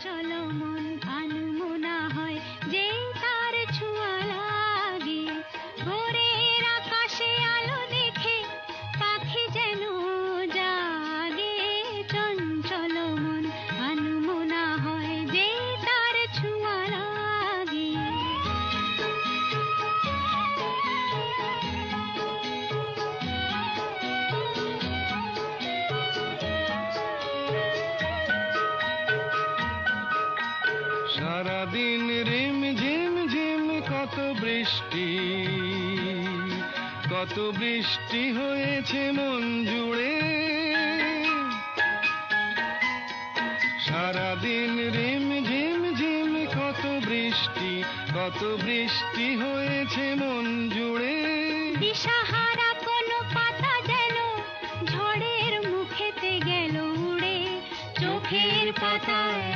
চলো মন আনমনা হয় যে তার ছোঁয়া লাগে। ভোরের আকাশে আলো দেখে পাখি যেন জাগে। চঞ্চল মন আনমনা হয় যে তার ছোঁয়া লাগে। সারাদিন রিম ঝিম ঝিম কত বৃষ্টি, কত বৃষ্টি হয়েছে মন জুড়ে। সারাদিন রিম ঝিম ঝিম কত বৃষ্টি, কত বৃষ্টি হয়েছে মন জুড়ে। দিশাহারা কোনো পাতা যেন ঝড়ের মুখেতে গেল উড়ে। চোখের পাতায়